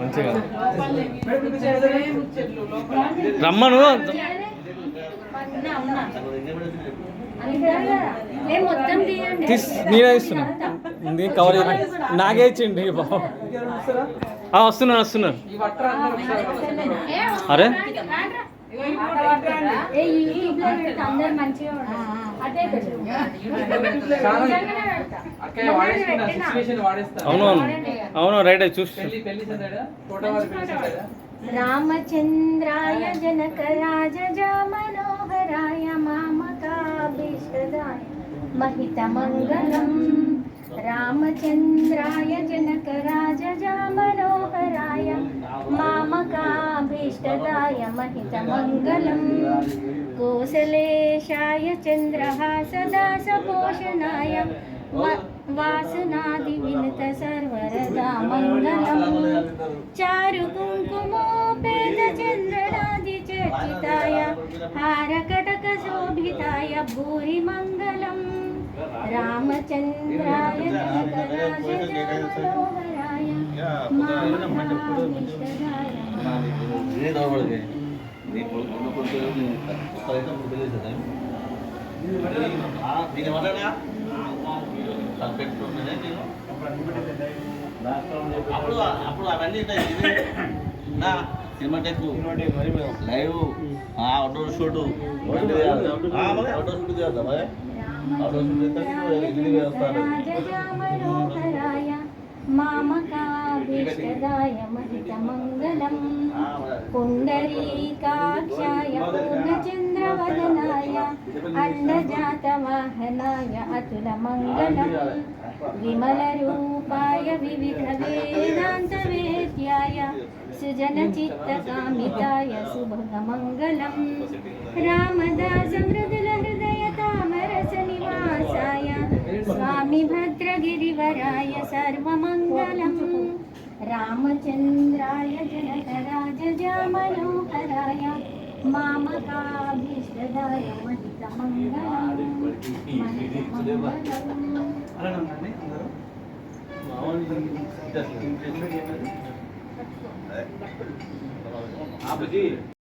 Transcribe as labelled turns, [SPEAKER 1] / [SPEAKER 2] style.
[SPEAKER 1] మంచిగా రమ్మను నేనే ఇస్తున్నా కవర్ నాకే ఇచ్చిండి బాబు వస్తున్నారు అరే అవును రైట్ చూసి
[SPEAKER 2] రామచంద్రాయ జనకరాజ మనోహరాయ మామకాభీష్టదాయ महितमङ्गलम् रामचन्द्राय जनकराज मनोहराय मामकाभीष्टदाय महितमङ्गलम् कोसलेशाय चन्द्रहासदासपोषणाय वासनादिविनुत सर्वरदा मङ्गलम् चारुकुङ्कुमोपेतचन्द्रनादिचर्चिताय हारकटकशोभिताय भूरि मङ्गलम् रामचन्द्राय जनकराज मनोहराय मामकाभीष्टदाय
[SPEAKER 3] అప్పుడు అవన్నీ నా cinematic live outdoor shoot outdoor shoot చేద్దాం
[SPEAKER 2] मामकाभीष्टदाय महितमङ्गलम् पुण्डरीकाक्षाय पूर्णचन्द्रवदनाय अण्डजातवाहनाय अतुलमङ्गलम् विमलरूपाय विविधवेदान्तवेद्याय सुजनचित्तकामिताय शुभमङ्गलम् रामदासमृदुलहृदयतामरसनिवासाय स्वामी भद्रगिरिवराय सर्वमङ्गलम् रामचन्द्राय जनकराज मनोहराय मामकाभीष्टदाय महितमङ्गलम्